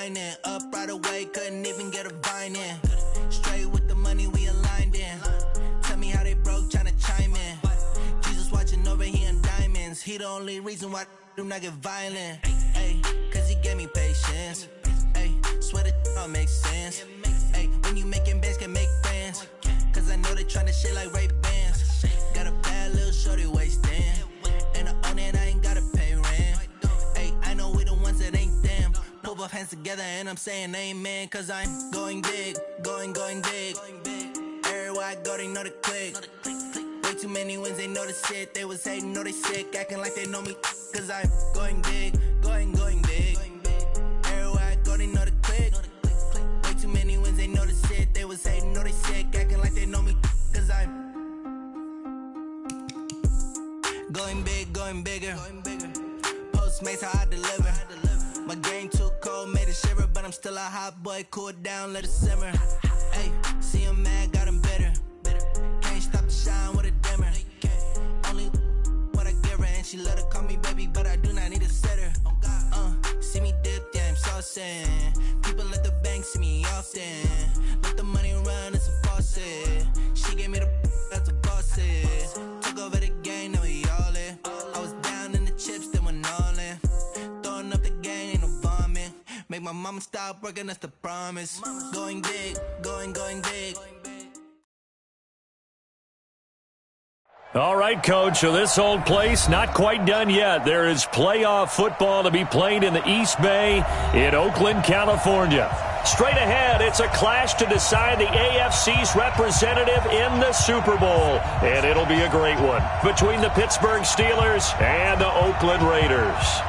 grinding. Up right away, couldn't even get a vine in. Straight with the money we aligned in. Tell me how they broke, tryna chime in. Jesus watching over, he in diamonds. He the only reason why I do not get violent. Ay, cause he gave me patience. Ay, swear that all makes sense. Ay, when you making bands, can make friends. Cause I know they tryna shit like Ray Bans. Got a bad little shorty wasting. And I own it, I ain't gotta pay rent. Ay, I know we the ones that ain't them. Pull both hands together and I'm saying amen. Cause I'm going big, going big. Everywhere I go, they know the click. Way too many wins, they know the shit. They was hating, know they sick, acting like they know me. Cause I'm going big, going big. Everywhere I go, they know the click. Way too many wins, they know the shit. They was hating, know they sick, acting like they know me. Cause I'm going big, going bigger. Postmates, how I deliver. My game too cold, made it shiver. But I'm still a hot boy, cool it down, let it simmer. Hey, see him mad, got him bitter. Can't stop the shine with a dimmer. Only what I give her, and she let her call me baby, but I do not need a sitter. See me dip, yeah, I'm saucing. People at the bank see me often. Let the money run, it's a faucet. She gave me the that's a boss is. Took over the game, now we all in. I was down in the chips, then went all in. Throwing up the game, ain't no vomit. Make my mama stop working, that's the promise. Going big, going big. All right, Coach, so this old place not quite done yet. There is playoff football to be played in the East Bay in Oakland, California. Straight ahead, it's a clash to decide the AFC's representative in the Super Bowl. And it'll be a great one between the Pittsburgh Steelers and the Oakland Raiders.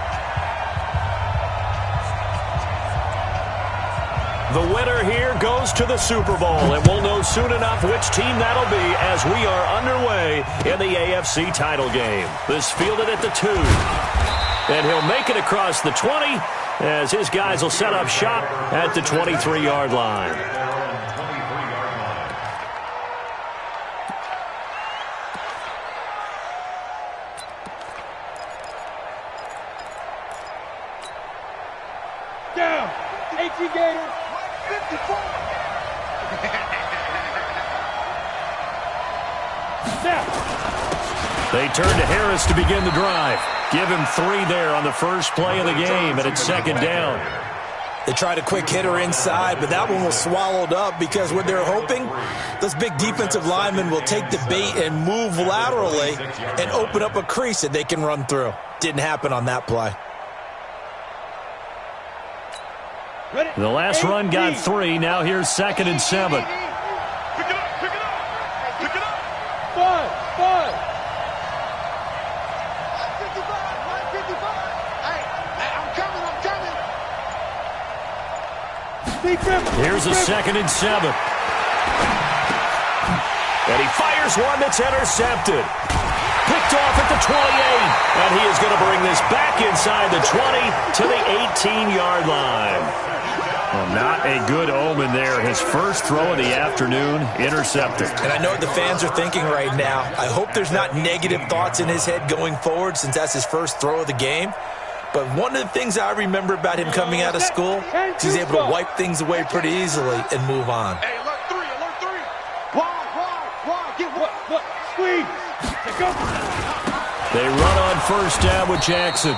The winner here goes to the Super Bowl, and we'll know soon enough which team that'll be as we are underway in the AFC title game. This fielded at the 2. And he'll make it across the 20 as his guys will set up shop at the 23-yard line. Down, H.E. Gator. 54. They turn to Harris to begin the drive. Give him 3 there on the first play of the game, and it's second down. They tried a quick hitter inside, but that one was swallowed up because what they're hoping, those big defensive linemen will take the bait and move laterally and open up a crease that they can run through. Didn't happen on that play. The last run got 3. Now here's 2nd and 7. Pick it up. 5. 155. I'm coming. Here's a 2nd and 7. And he fires one that's intercepted. Picked off at the 28. And he is going to bring this back inside the 20 to the 18-yard line. Well, not a good omen there. His first throw of the afternoon, intercepted. And I know what the fans are thinking right now. I hope there's not negative thoughts in his head going forward since that's his first throw of the game. But one of the things I remember about him coming out of school is he's able to wipe things away pretty easily and move on. Hey, alert 3. Wide. Get what? Squeeze. Go. They run on first down with Jackson.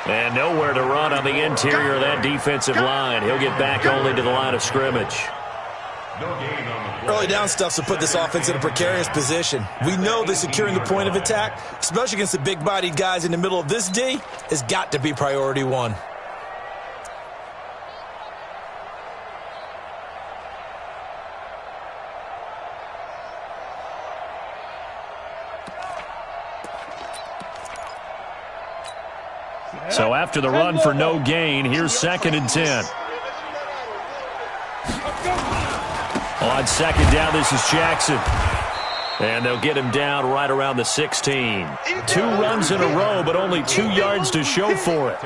And nowhere to run on the interior of that defensive line. He'll get back only to the line of scrimmage. Early down stuff to put this offense in a precarious position. We know that securing the point of attack, especially against the big-bodied guys in the middle of this D, has got to be priority 1. So after the run for no gain, here's 2nd and 10. On 2nd down, this is Jackson. And they'll get him down right around the 16. 2 runs in a row, but only 2 yards to show for it.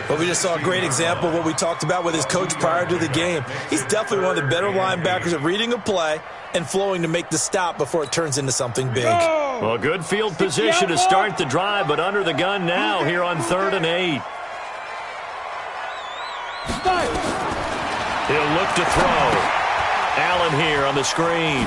Well, we just saw a great example of what we talked about with his coach prior to the game. He's definitely one of the better linebackers at reading a play and flowing to make the stop before it turns into something big. Well, good field position to start the drive, but under the gun now here on 3rd and 8. He'll look to throw. Allen here on the screen.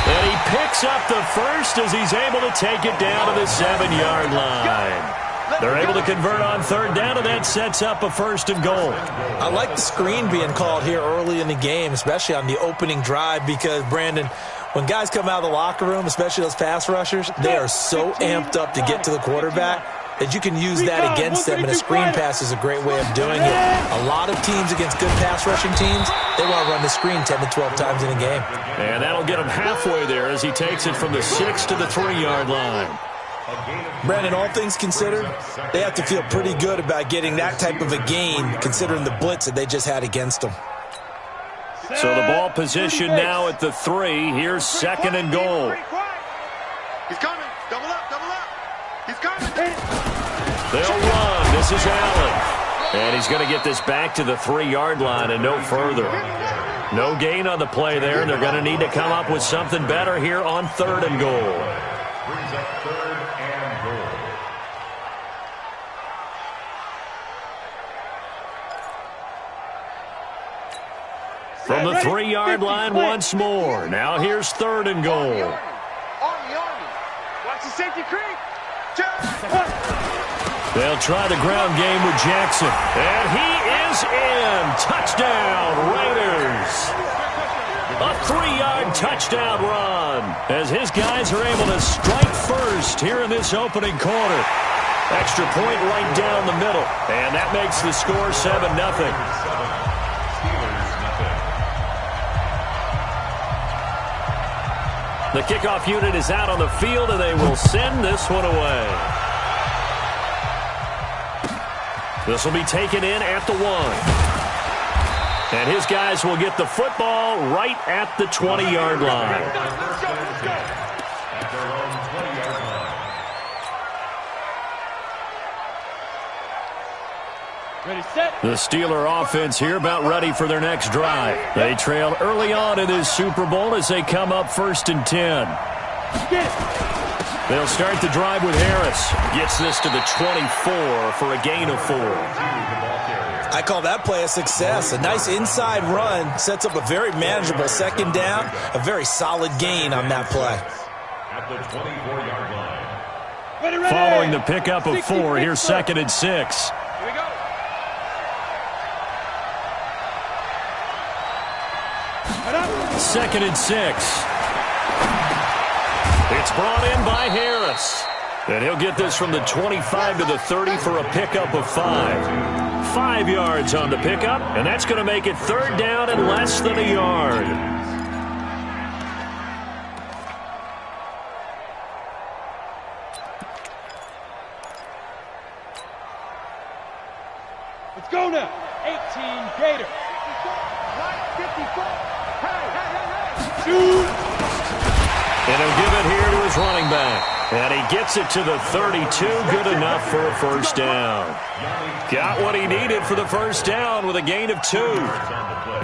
And he picks up the first as he's able to take it down to the 7-yard line. They're able to convert on third down, and that sets up a 1st and goal. I like the screen being called here early in the game, especially on the opening drive, because, Brandon, when guys come out of the locker room, especially those pass rushers, they are so amped up to get to the quarterback that you can use that against them, and a screen pass is a great way of doing it. A lot of teams against good pass rushing teams, they want to run the screen 10 to 12 times in a game. And that'll get him halfway there as he takes it from the 6 to the 3-yard line. Brandon, all things considered, they have to feel pretty good about getting that type of a gain, considering the blitz that they just had against them. So the ball position now at the 3. Here's 2nd and goal. He's coming. Double up, double up. He's coming. They'll run. This is Allen. And he's going to get this back to the 3-yard line and no further. No gain on the play there, and they're going to need to come up with something better here on 3rd and goal. Brings up 3rd and goal. From the 3-yard line once more. Now here's 3rd and goal. Army. Watch the safety creep. They'll try the ground game with Jackson. And he is in. Touchdown, Raiders. A 3-yard touchdown run as his guys are able to strike first here in this opening quarter. Extra point right down the middle. And that makes the score 7-0. The kickoff unit is out on the field, and they will send this one away. This will be taken in at the 1. And his guys will get the football right at the 20-yard line. Ready, set. The Steeler offense here about ready for their next drive. They trail early on in this Super Bowl as they come up 1st and 10. They'll start the drive with Harris. Gets this to the 24 for a gain of 4. I call that play a success. A nice inside run sets up a very manageable 2nd down. A very solid gain on that play. At the 24-yard line. Ready. Following the pickup of 4, here's 2nd and 6. Here we go. 2nd and 6. It's brought in by Harris. And he'll get this from the 25 to the 30 for a pickup of 5. 5 yards on the pickup, and that's going to make it 3rd down and less than a yard. Let's go now. 18 Gator. 54. Hey. Shoot. And he'll give it here to his running back. And he gets it to the 32. Good enough for a 1st down. Got what he needed for the 1st down with a gain of 2.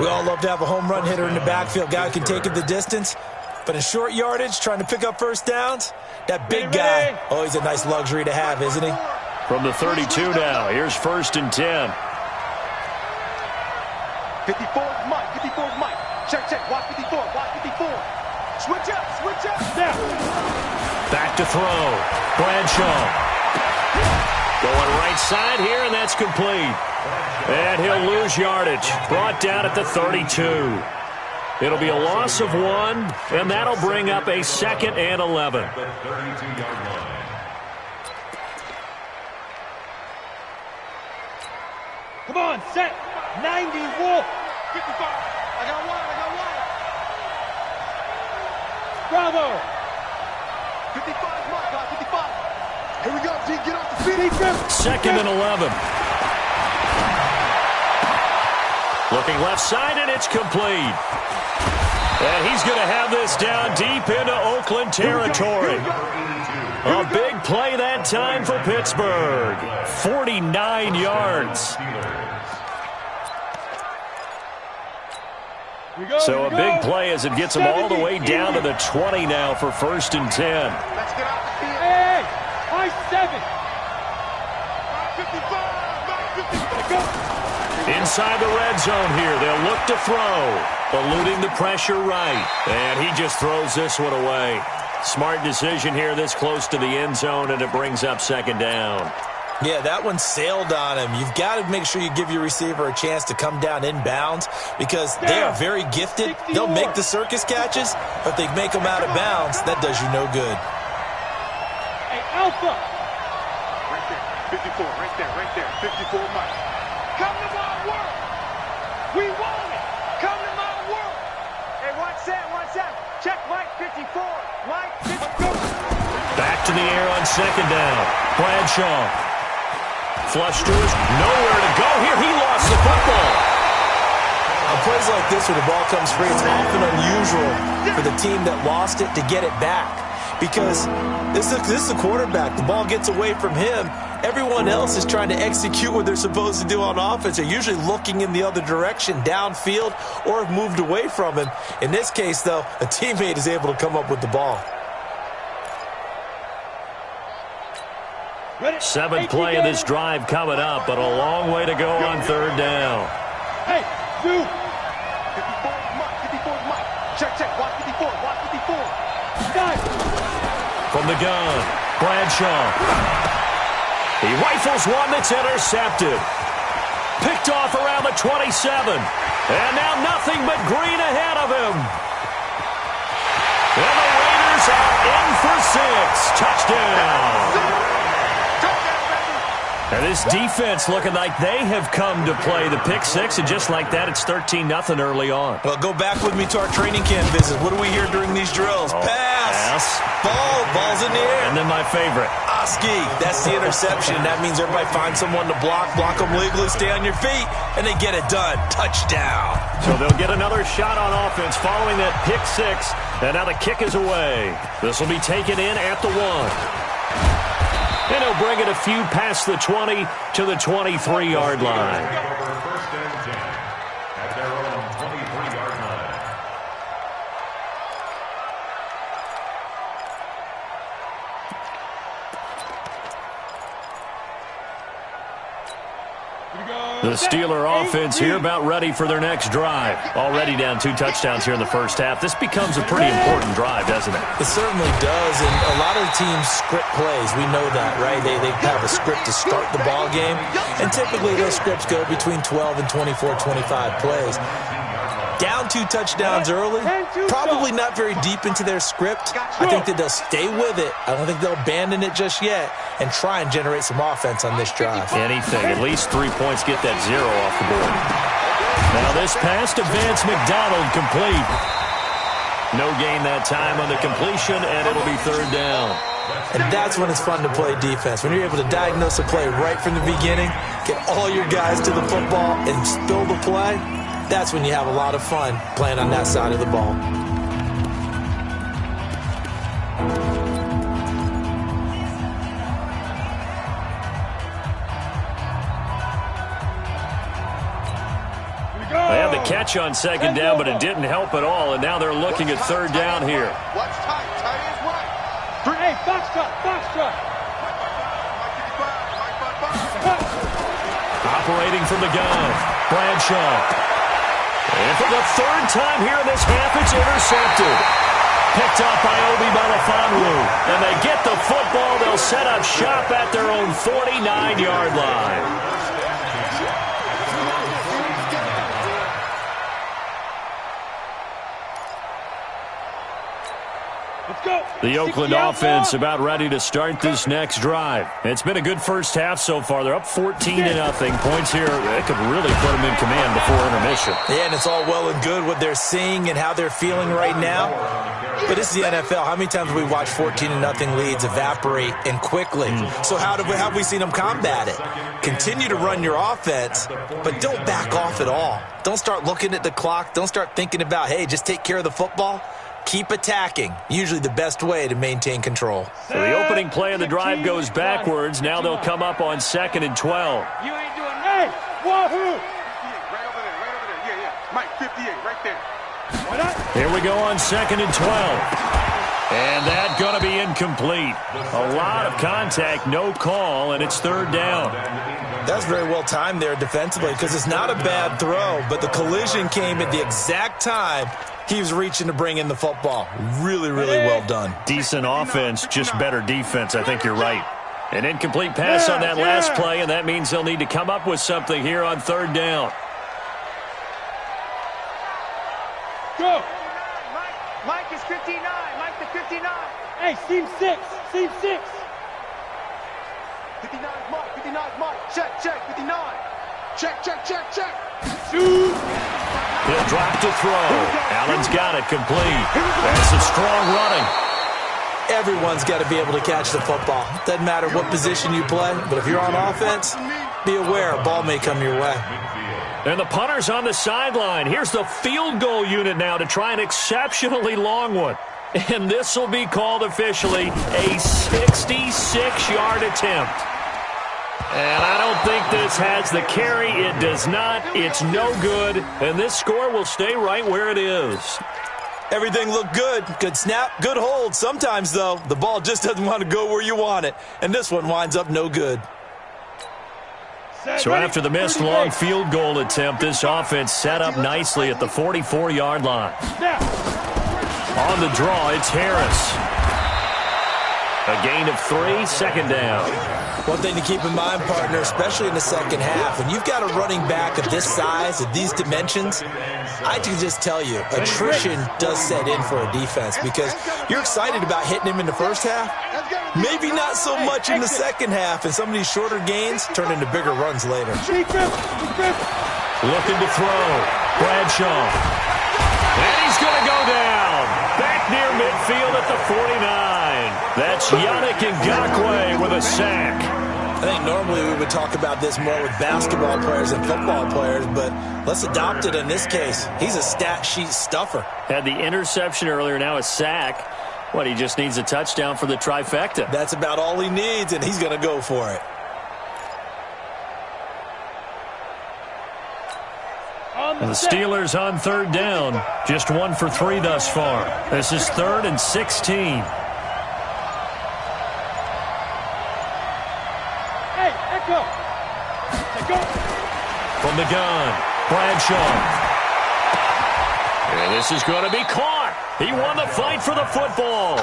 We all love to have a home run hitter in the backfield. Guy who can take it the distance. But in short yardage, trying to pick up 1st downs, that big guy, always a nice luxury to have, isn't he? From the 32 now, here's 1st and 10. 54 Mike. 54 Mike. Check. Watch 54. Watch 54. Switch up. Now. Back to throw. Bradshaw. Going right side here, and that's complete. And he'll lose yardage. Brought down at the 32. It'll be a loss of 1, and that'll bring up a 2nd and 11. The 32-yard line. Come on, set. 90 Wolf. 55. I got one. Bravo. 55 Mike. 55. Here we go, G. Get off the feet. 2nd and 11. Looking left side, and it's complete. And he's going to have this down deep into Oakland territory. A big play that time for Pittsburgh. 49 yards. So a big play as it gets them all the way down to the 20 now for 1st and 10. Let's get out the field. Hey, high 7. 55. Go. Inside the red zone here. They'll look to throw. Eluding the pressure right. And he just throws this one away. Smart decision here this close to the end zone, and it brings up second down. Yeah, that one sailed on him. You've got to make sure you give your receiver a chance to come down inbounds because they are very gifted. They'll make the circus catches, but if they make them out of bounds, that does you no good. Hey, Alpha! Right there, 54, right there, 54, Mike. Come to my work! We want it! Come to my work! Hey, watch that. Check Mike, 54. Mike, 54. Back to the air on second down. Bradshaw. Flush to his, nowhere to go here. He lost the football. On plays like this where the ball comes free, it's often unusual for the team that lost it to get it back. Because this is the quarterback. The ball gets away from him. Everyone else is trying to execute what they're supposed to do on offense. They're usually looking in the other direction, downfield, or have moved away from him. In this case, though, a teammate is able to come up with the ball. Seventh play of this drive coming up, but a long way to go on third down. Hey, you! 54 Mike. Check. Watch 54. Guys! From the gun, Bradshaw. He rifles one that's intercepted. Picked off around the 27. And now nothing but green ahead of him. And the Raiders are in for 6. Touchdown. And this defense looking like they have come to play the pick six, and just like that, it's 13-0 early on. Well, go back with me to our training camp visit. What do we hear during these drills? Pass. Ball's in the air. And then my favorite. Oski. That's the interception. That means everybody finds someone to block them legally, stay on your feet, and they get it done. Touchdown. So they'll get another shot on offense following that pick six, and now the kick is away. This will be taken in at the 1. And he'll bring it a few past the 20 to the 23-yard line. First and 10 at their own 23-yard line. The Steeler offense here about ready for their next drive. Already down 2 touchdowns here in the first half. This becomes a pretty important drive, doesn't it? It certainly does, and a lot of teams script plays. We know that, right? They have a script to start the ball game, and typically those scripts go between 12 and 24, 25 plays. Down 2 touchdowns early, probably not very deep into their script. I think that they'll stay with it. I don't think they'll abandon it just yet and try and generate some offense on this drive. Anything, at least 3 points, get that 0 off the board. Now this pass to Vance McDonald complete. No gain that time on the completion, and it'll be third down. And that's when it's fun to play defense. When you're able to diagnose a play right from the beginning, get all your guys to the football, and spill the play, that's when you have a lot of fun playing on that side of the ball. They had the catch on second down, but it didn't help at all, and now they're looking at third down here. Watch tight is right. Hey, box truck. Operating from the gun, Bradshaw. And for the third time here in this half, it's intercepted. Picked up by Obi Melifonwu. And they get the football. They'll set up shop at their own 49-yard line. The Oakland offense about ready to start this next drive. It's been a good first half so far. They're up 14-0. Points here, that could really put them in command before intermission. Yeah, and it's all well and good what they're seeing and how they're feeling right now. But this is the NFL. How many times have we watched 14-0 leads evaporate and quickly? So how have we seen them combat it? Continue to run your offense, but don't back off at all. Don't start looking at the clock. Don't start thinking about, hey, just take care of the football. Keep attacking. Usually the best way to maintain control. So the opening play of the drive goes backwards. Now they'll come up on 2nd and 12. You ain't doing that. Wahoo! Right over there. Yeah. Mike, 58, right there. Why not? Here we go on 2nd and 12. And that's going to be incomplete. A lot of contact, no call, and it's third down. That's very well timed there defensively because it's not a bad throw, but the collision came at the exact time he was reaching to bring in the football. Really, really well done. Decent offense, just better defense. I think you're right. An incomplete pass on that last play, and that means they'll need to come up with something here on third down. Go. Mike is 59. Mike the 59. Hey, seam 6. Seam 6. 59 Mike. 59 Mike. Check, 59. Check. Shoot. He'll drop to throw. Allen's got it complete. That's some strong running. Everyone's got to be able to catch the football. Doesn't matter what position you play, but if you're on offense, be aware a ball may come your way. And the punter's on the sideline. Here's the field goal unit now to try an exceptionally long one. And this will be called officially a 66-yard attempt. And I don't think this has the carry. It does not. It's no good. And this score will stay right where it is. Everything looked good. Good snap, good hold. Sometimes, though, the ball just doesn't want to go where you want it. And this one winds up no good. So after the missed long field goal attempt, this offense set up nicely at the 44-yard line. On the draw, it's Harris. A gain of 3, second down. One thing to keep in mind, partner, especially in the second half, when you've got a running back of this size, of these dimensions, I can just tell you, attrition does set in for a defense because you're excited about hitting him in the first half. Maybe not so much in the second half, and some of these shorter gains turn into bigger runs later. Looking to throw. Bradshaw. And he's going to go down. Back near midfield at the 49. That's Yannick Ngakoue with a sack. I think normally we would talk about this more with basketball players and football players, but let's adopt it in this case. He's a stat sheet stuffer. Had the interception earlier, now a sack. What, he just needs a touchdown for the trifecta. That's about all he needs, and he's going to go for it. And the Steelers on third down. Just 1 for 3 thus far. This is 3rd and 16. Hey, Echo. From the gun, Bradshaw. And this is going to be caught. He won the fight for the football.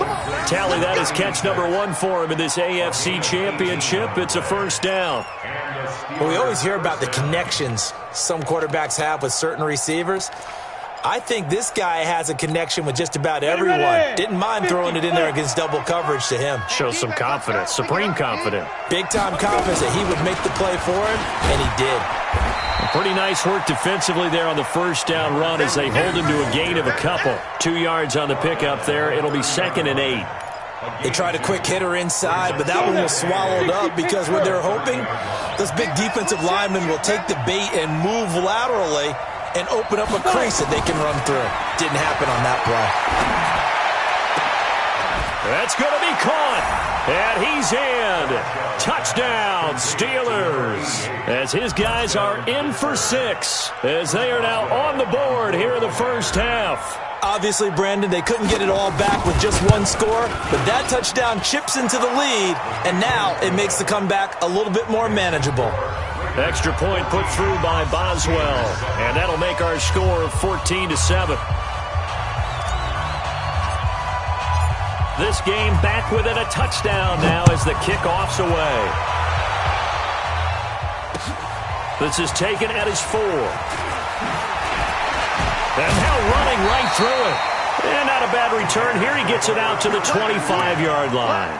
Tally, that is catch number 1 for him in this AFC Championship. It's a first down. Well, we always hear about the connections some quarterbacks have with certain receivers. I think this guy has a connection with just about everyone. Didn't mind throwing it in there against double coverage to him. Shows some confidence, supreme confidence. Big-time confidence that he would make the play for him, and he did. Pretty nice work defensively there on the first down run as they hold him to a gain of a couple. 2 yards on the pickup there. It'll be 2nd and 8. They tried a quick hitter inside, but that one was swallowed up because what they're hoping, this big defensive lineman will take the bait and move laterally and open up a crease that they can run through. Didn't happen on that play. That's going to be caught. And he's in. Touchdown, Steelers. As his guys are in for 6. As they are now on the board here in the first half. Obviously, Brandon, they couldn't get it all back with just 1 score, but that touchdown chips into the lead, and now it makes the comeback a little bit more manageable. Extra point put through by Boswell, and that'll make our score 14-7. This game back within a touchdown now as the kickoff's away. This is taken at his 4. And now running right through it. And not a bad return. Here he gets it out to the 25-yard line.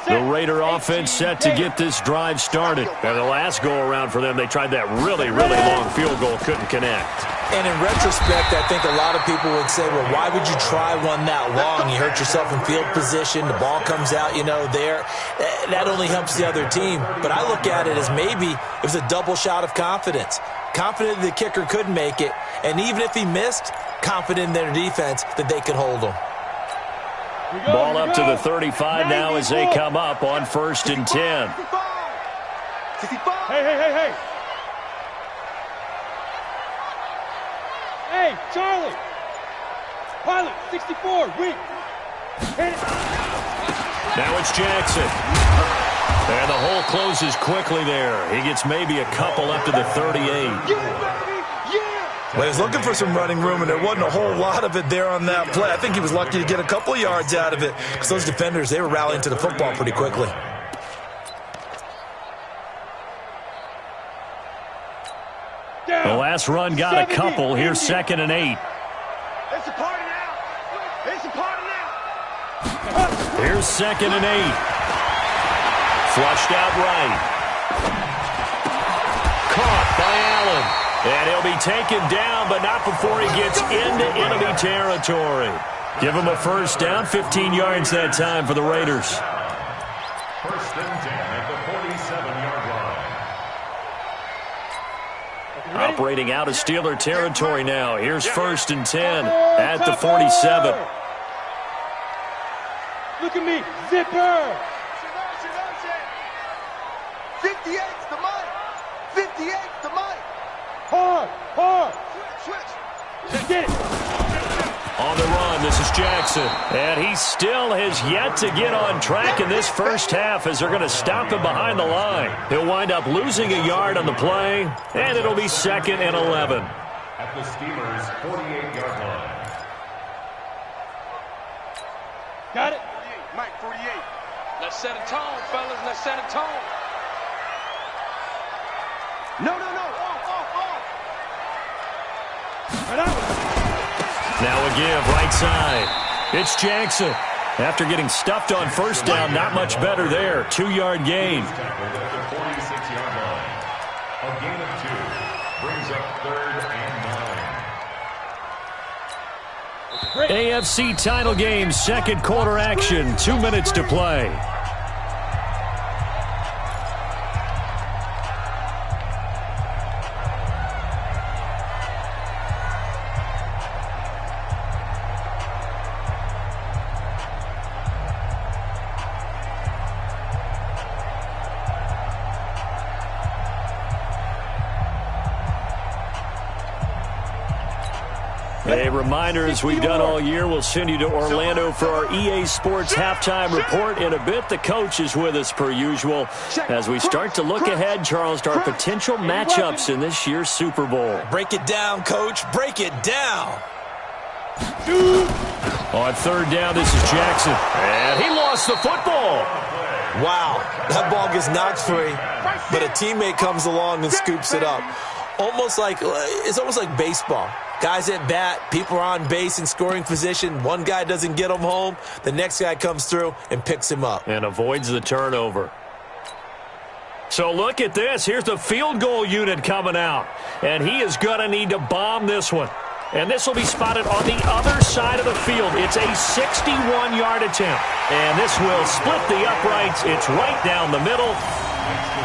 The Raider offense set to get this drive started. And the last go-around for them, they tried that really, really long field goal, couldn't connect. And in retrospect, I think a lot of people would say, well, why would you try one that long? You hurt yourself in field position. The ball comes out, there. That only helps the other team. But I look at it as maybe it was a double shot of confidence. Confident the kicker could make it. And even if he missed, confident in their defense that they could hold him. Ball up to the 35 now as they come up on 1st and 10. Hey. Hey, Charlie. Pilot, 64, weak. Hit it. Now it's Jackson. And the hole closes quickly there. He gets maybe a couple up to the 38. Yeah, baby. Yeah. Well, he was looking for some running room, and there wasn't a whole lot of it there on that play. I think he was lucky to get a couple of yards out of it because those defenders, they were rallying to the football pretty quickly. The last run got a couple. Here's 2nd and 8. It's a party now. It's a party now. Here's 2nd and 8. Flushed out right. Caught by Allen. And he'll be taken down, but not before he gets into enemy territory. Give him a first down, 15 yards that time for the Raiders. First and 10 at the 47-yard line. Operating out of Steeler territory now. Here's 1st and 10 at the 47. Look at me, zipper. 58's the mic. 58's the mic. Hard. Switch. Get it. On the run, this is Jackson. And he still has yet to get on track in this first half as they're going to stop him behind the line. He'll wind up losing a yard on the play, and it'll be 2nd and 11. At the Steelers' 48-yard line. Got it. Mike, 48. Let's set a tone, fellas. Let's set a tone. No. Off. Right out. Now a give, right side. It's Jackson. After getting stuffed on first down, not much better there. 2-yard gain. Tackled at the 46-yard line. A gain of 2 brings up 3rd and 9. AFC title game, second quarter action. 2 minutes to play. A reminder, as we've done all year, we'll send you to Orlando for our EA Sports halftime report in a bit. The coach is with us per usual as we start to look ahead, Charles, to our potential matchups in this year's Super Bowl. Break it down, Coach. Break it down. On 3rd down, this is Jackson. And he lost the football. Wow, that ball gets knocked free, but a teammate comes along and scoops it up. It's almost like baseball. Guys at bat, people are on base in scoring position. One guy doesn't get him home. The next guy comes through and picks him up. And avoids the turnover. So look at this. Here's the field goal unit coming out. And he is going to need to bomb this one. And this will be spotted on the other side of the field. It's a 61-yard attempt. And this will split the uprights. It's right down the middle.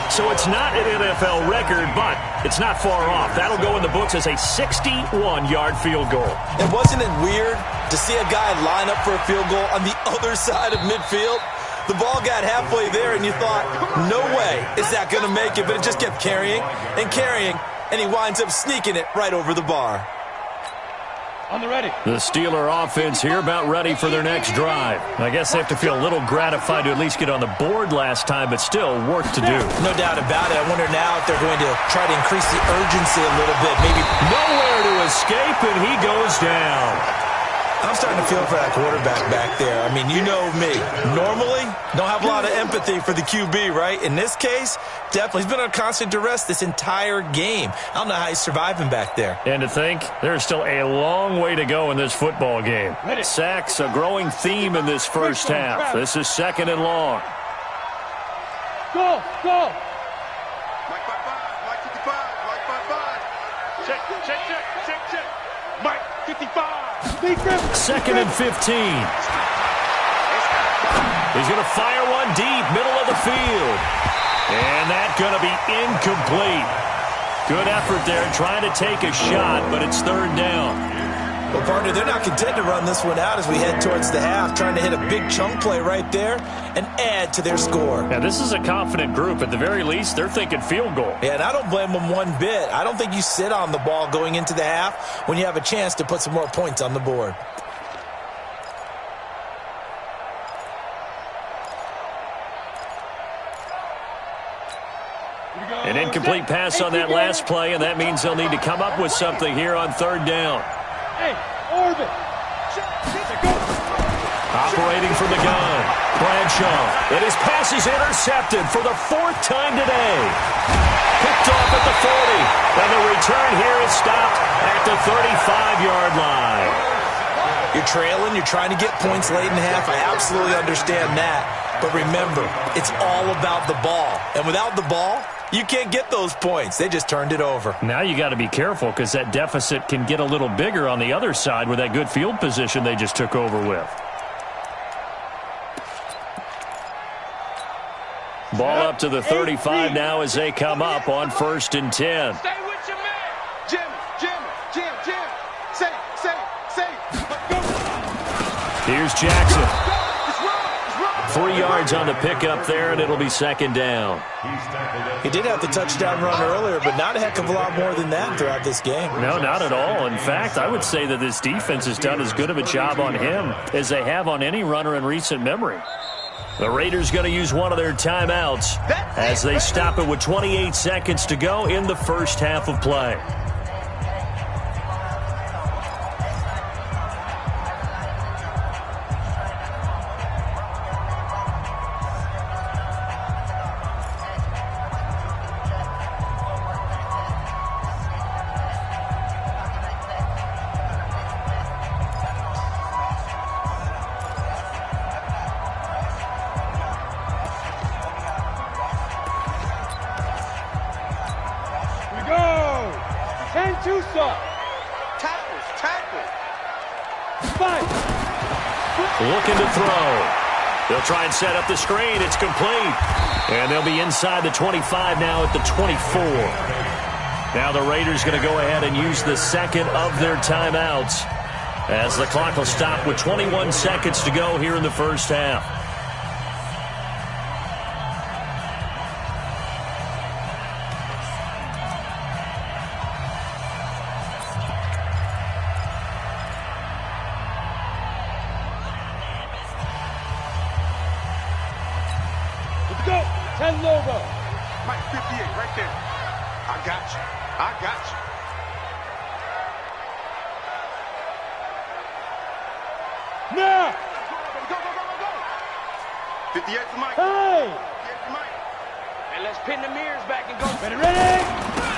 So it's not an NFL record, but it's not far off. That'll go in the books as a 61-yard field goal. And wasn't it weird to see a guy line up for a field goal on the other side of midfield? The ball got halfway there, and you thought, no way is that going to make it. But it just kept carrying, and he winds up sneaking it right over the bar. On the ready. The Steeler offense here about ready for their next drive. I guess they have to feel a little gratified to at least get on the board last time, but still work to do. No doubt about it. I wonder now if they're going to try to increase the urgency a little bit. Maybe nowhere to escape, and he goes down. I'm starting to feel for that quarterback back there. I mean, you know me. Normally, don't have a lot of empathy for the QB, right? In this case, definitely. He's been on constant duress this entire game. I don't know how he's surviving back there. And to think, there's still a long way to go in this football game. Sacks, a growing theme in this first half. This is 2nd and long. Go. Mike 55, Mike 55, Mike 55. Check. Mike 55. 2nd and 15. He's going to fire one deep, middle of the field. And that's going to be incomplete. Good effort there trying to take a shot, but it's 3rd down. Well, partner, they're not content to run this one out as we head towards the half, trying to hit a big chunk play right there and add to their score. Yeah, this is a confident group. At the very least, they're thinking field goal. Yeah, and I don't blame them one bit. I don't think you sit on the ball going into the half when you have a chance to put some more points on the board. An incomplete pass on that last play, and that means they'll need to come up with something here on third down. Hey, Orbit. Operating from the gun, Bradshaw. And his pass is intercepted for the fourth time today. Picked off at the 40. And the return here is stopped at the 35-yard line. You're trailing. You're trying to get points late in the half. I absolutely understand that. But remember, it's all about the ball. And without the ball, you can't get those points. They just turned it over. Now you got to be careful because that deficit can get a little bigger on the other side with that good field position they just took over with. Ball up to the 35 now as they come up on 1st and 10. Stay with your man. Jim. Say. Here's Jackson. 3 yards on the pickup there, and it'll be 2nd down. He did have the touchdown run earlier, but not a heck of a lot more than that throughout this game. No, not at all. In fact, I would say that this defense has done as good of a job on him as they have on any runner in recent memory. The Raiders going to use one of their timeouts as they stop it with 28 seconds to go in the first half of play. Looking to throw. They'll try and set up the screen. It's complete. And they'll be inside the 25 now at the 24. Now the Raiders going to go ahead and use the second of their timeouts as the clock will stop with 21 seconds to go here in the first half. Mike 58 right there. I got you. Now. Go. 58 to Mike. Hey. 58 to Mike. And let's pin the mirrors back and go. Ready?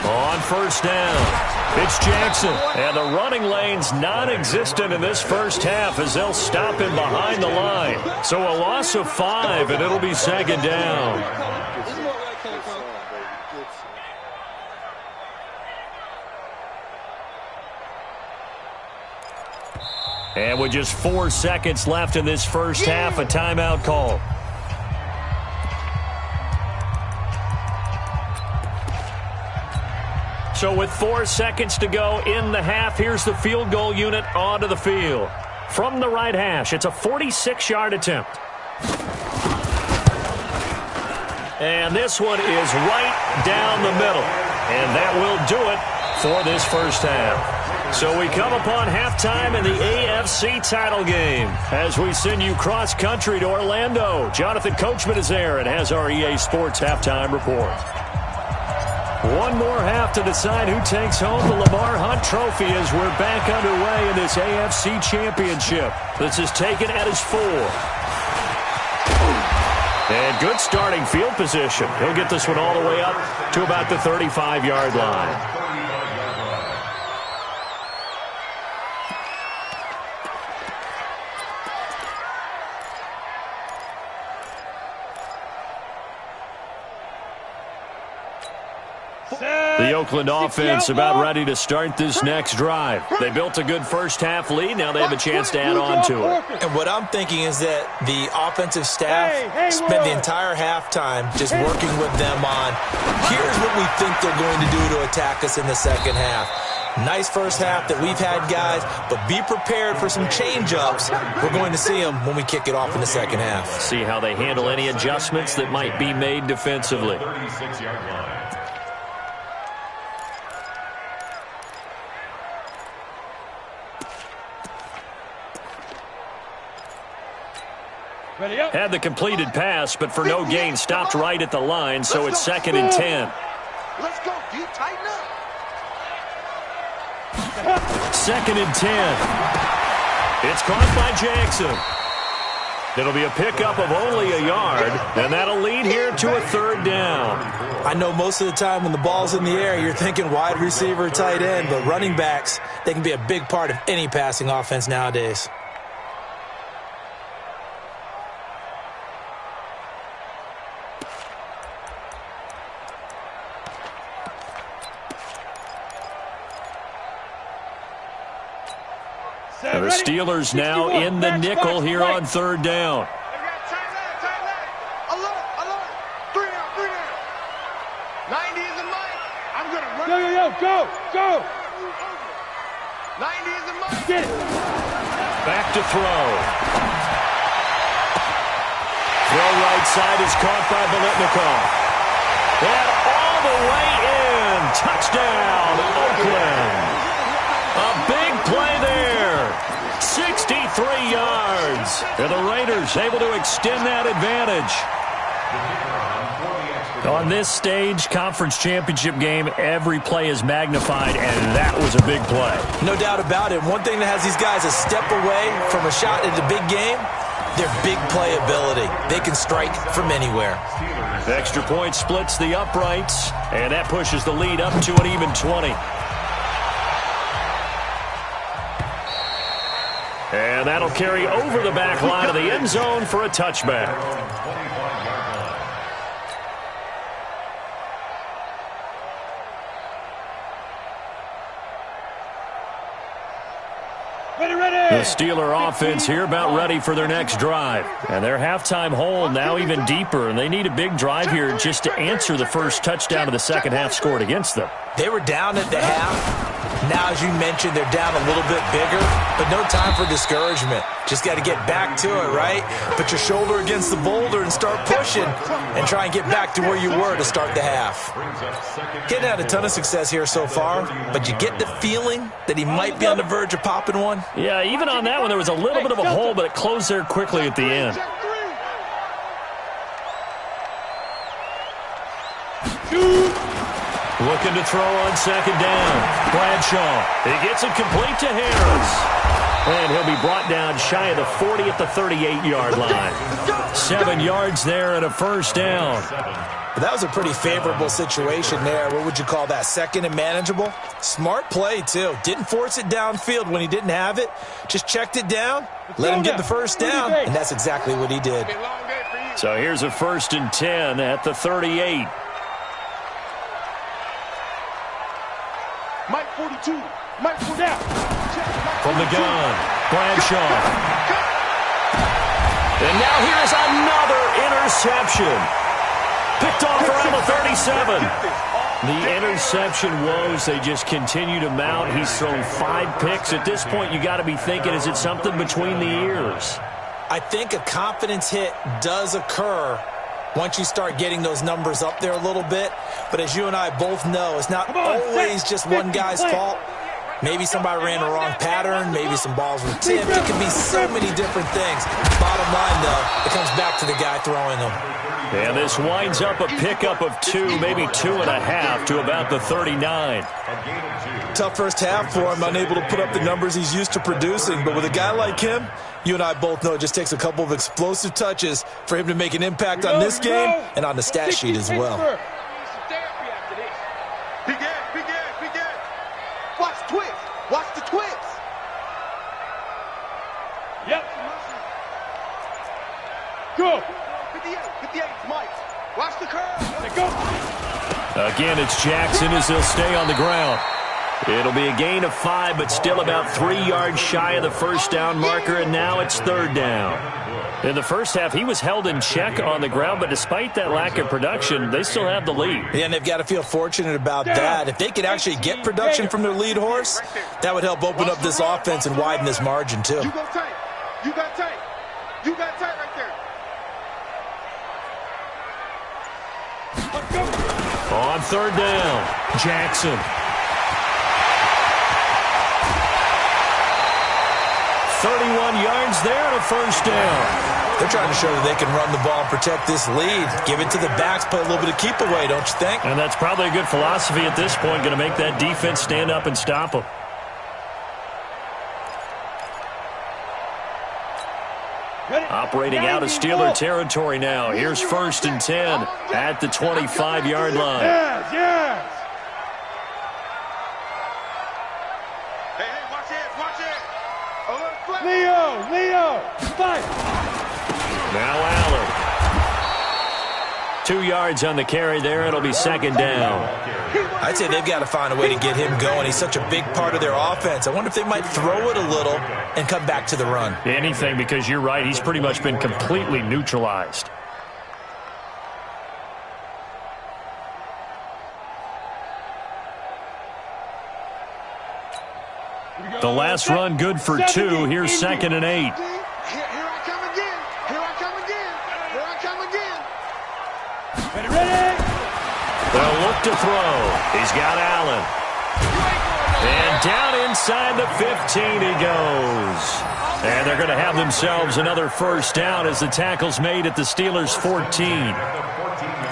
On 1st down, it's Jackson. And the running lane's non-existent in this first half as they'll stop him behind the line. So a loss of 5, and it'll be 2nd down. And with just 4 seconds left in this first half, a timeout call. So with 4 seconds to go in the half, here's the field goal unit onto the field. From the right hash, it's a 46-yard attempt. And this one is right down the middle. And that will do it for this first half. So we come upon halftime in the AFC title game as we send you cross-country to Orlando. Jonathan Coachman is there and has our EA Sports halftime report. One more half to decide who takes home the Lamar Hunt Trophy as we're back underway in this AFC Championship. This is taken at his 4. And good starting field position. He'll get this one all the way up to about the 35-yard line. The Oakland offense about ready to start this next drive. They built a good first-half lead. Now they have a chance to add on to it. And what I'm thinking is that the offensive staff spent the entire halftime just working with them on, here's what we think they're going to do to attack us in the second half. Nice first half that we've had, guys, but be prepared for some change-ups. We're going to see them when we kick it off in the second half. See how they handle any adjustments that might be made defensively. 36-yard line. Had the completed pass, but for no gain, stopped right at the line, so it's 2nd and 10. Let's go, D. Tighten up. 2nd and 10. It's caught by Jackson. It'll be a pickup of only a yard, and that'll lead here to a 3rd down. I know most of the time when the ball's in the air, you're thinking wide receiver, tight end, but running backs, they can be a big part of any passing offense nowadays. And the Steelers now in the nickel here on 3rd down. Alert. 3 down. 90 is a mic. I'm going to run. Go. 90 is a mic. Get it. Back to throw. Throw right side is caught by Biletnikoff. And all the way in. Touchdown, Oakland. A big play there. 63 yards. And the Raiders able to extend that advantage. On this stage, conference championship game, every play is magnified, and that was a big play. No doubt about it. One thing that has these guys a step away from a shot at a big game, their big play ability. They can strike from anywhere. The extra point splits the uprights, and that pushes the lead up to an even 20. And that'll carry over the back line of the end zone for a touchback. The Steeler offense here about ready for their next drive. And their halftime hole now even deeper, and they need a big drive here just to answer the first touchdown of the second half scored against them. They were down at the half. Now, as you mentioned, they're down a little bit bigger, but no time for discouragement. Just got to get back to it, right? Put your shoulder against the boulder and start pushing and try and get back to where you were to start the half. Getting had a ton of success here so far, but you get the feeling that he might be on the verge of popping one? Yeah, even on that one, there was a little bit of a hole, but it closed there quickly at the end. Looking to throw on 2nd down. Bradshaw. He gets it complete to Harris. And he'll be brought down shy of the 40 at the 38-yard line. 7 yards there and a 1st down. But that was a pretty favorable situation there. What would you call that? 2nd and manageable? Smart play, too. Didn't force it downfield when he didn't have it. Just checked it down, let him get the 1st down, and that's exactly what he did. So here's a 1st and 10 at the 38. Mike 42. Mike 4 down. From the gun, Bradshaw. And now here's another interception. Picked off around the 37. The interception woes, they just continue to mount. He's thrown 5 picks. At this point, you got to be thinking, is it something between the ears? I think a confidence hit does occur once you start getting those numbers up there a little bit. But as you and I both know, it's not always just one guy's fault. Maybe somebody ran the wrong pattern. Maybe some balls were tipped. It could be so many different things. Bottom line, though, it comes back to the guy throwing them. And this winds up a pickup of 2, maybe 2.5 to about the 39. Tough first half for him, unable to put up the numbers he's used to producing. But with a guy like him, you and I both know it just takes a couple of explosive touches for him to make an impact on this game and on the stat sheet as well. Begin. Watch the twist. Watch the twist. Yep. Go. 58, Mike. Watch the curve. Go. Again, it's Jackson as he'll stay on the ground. It'll be a gain of 5, but still about 3 yards shy of the first down marker, and now it's third down. In the first half, he was held in check on the ground, but despite that lack of production, they still have the lead. Yeah, and they've got to feel fortunate about that. If they could actually get production from their lead horse, that would help open up this offense and widen this margin, too. You go tight. You got tight. You got tight right there. On third down, Jackson. 31 yards there and a first down. They're trying to show that they can run the ball and protect this lead. Give it to the backs, play a little bit of keep away, don't you think? And that's probably a good philosophy at this point, going to make that defense stand up and stop them. Operating out of Steeler territory now. Here's first and 10 at the 25-yard line. Yes. Hey, watch it. Leo, fight. Now Allen. 2 yards on the carry there. It'll be second down. I'd say they've got to find a way to get him going. He's such a big part of their offense. I wonder if they might throw it a little and come back to the run. Anything, because you're right. He's pretty much been completely neutralized. The last run good for 2. Here's second and 8. Here I come again. Ready. They'll look to throw. He's got Allen. And down inside the 15 he goes. And they're going to have themselves another first down as the tackle's made at the Steelers' 14.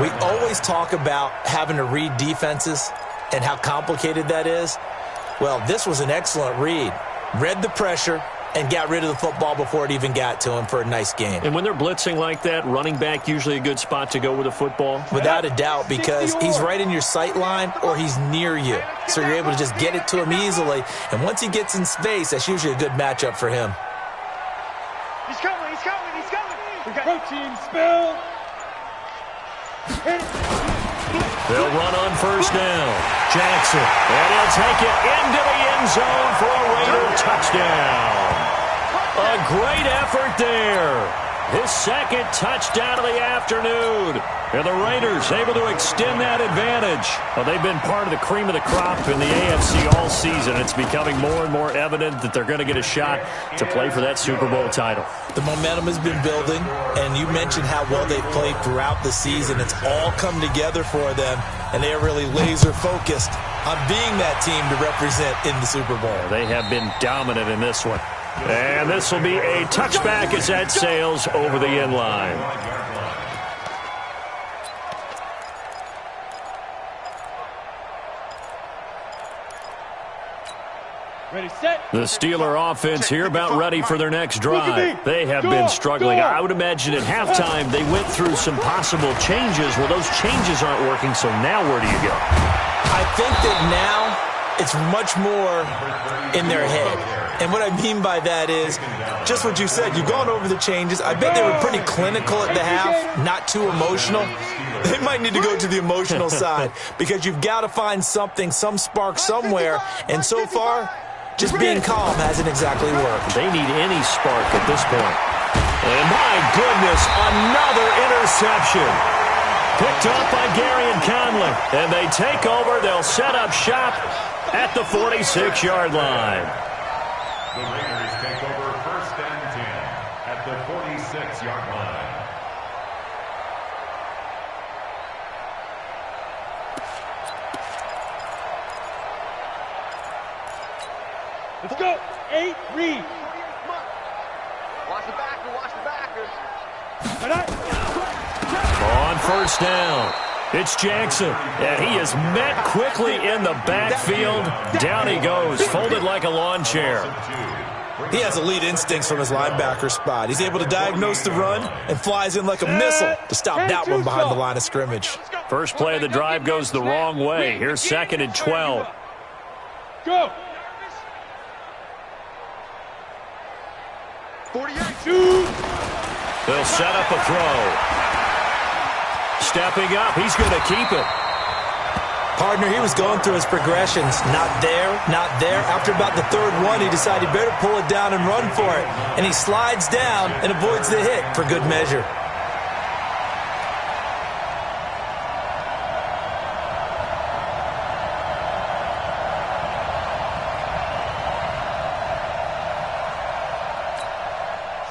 We always talk about having to read defenses and how complicated that is. Well, this was an excellent read. Read the pressure and got rid of the football before it even got to him for a nice gain. And when they're blitzing like that, running back usually a good spot to go with the football? Without a doubt, because he's right in your sight line or he's near you. So you're able to just get it to him easily. And once he gets in space, that's usually a good matchup for him. He's coming. We got protein spill. They'll run on first down. Jackson, and he'll take it into the end zone for a Raider touchdown. A great effort there. His second touchdown of the afternoon. And the Raiders able to extend that advantage. Well, they've been part of the cream of the crop in the AFC all season. It's becoming more and more evident that they're going to get a shot to play for that Super Bowl title. The momentum has been building, and you mentioned how well they've played throughout the season. It's all come together for them, and they are really laser-focused on being that team to represent in the Super Bowl. They have been dominant in this one. And this will be a touchback as that sails over the end line. Ready, set. The Steeler offense here about ready for their next drive. They have been struggling. I would imagine at halftime they went through some possible changes. Well, those changes aren't working, so now where do you go? I think that now it's much more in their head. And what I mean by that is just what you said. You've gone over the changes. I bet they were pretty clinical at the half, not too emotional. They might need to go to the emotional side because you've got to find something, some spark somewhere. And so far, just being calm hasn't exactly worked. They need any spark at this point. And my goodness, another interception. Picked up by Gary and Conley. And they take over. They'll set up shop at the 46-yard line. The Raiders take over first and 10 at the 46-yard line. Let's go. 8, read. Watch the backers. On first down, it's Jackson. And he is met quickly in the backfield. Down he goes, folded like a lawn chair. He has elite instincts from his linebacker spot. He's able to diagnose the run and flies in like a missile to stop that one behind the line of scrimmage. First play of the drive goes the wrong way. Here's second and 12. Go. 48, shoot. They'll set up a throw. Stepping up, he's going to keep it. Partner, he was going through his progressions. Not there, not there. After about the third one, he decided he better pull it down and run for it. And he slides down and avoids the hit for good measure.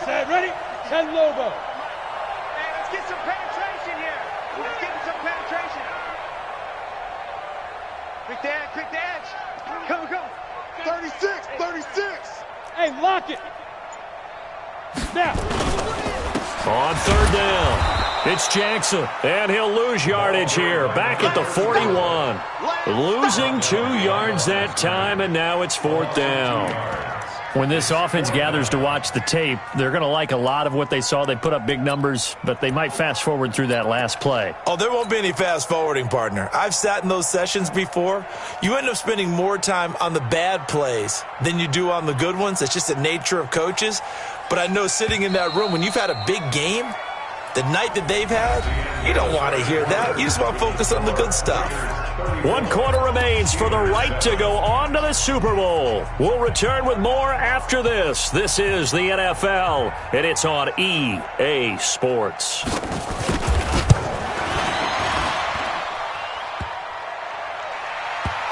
Set, ready? Set Lobo. Hey, let's get some penetration here. Let's get some penetration. Quick the edge, quick the edge. Come, come. 36, 36. Hey, lock it. Now. On third down, it's Jackson, and he'll lose yardage here. Back at the 41. Losing 2 yards that time, and now it's fourth down. When this offense gathers to watch the tape, they're going to like a lot of what they saw. They put up big numbers, but they might fast forward through that last play. Oh, there won't be any fast forwarding, partner. I've sat in those sessions before. You end up spending more time on the bad plays than you do on the good ones. It's just the nature of coaches. But I know sitting in that room, when you've had a big game, the night that they've had, you don't want to hear that. You just want to focus on the good stuff. 1 quarter remains for the right to go on to the Super Bowl. We'll return with more after this. This is the NFL, and it's on EA Sports.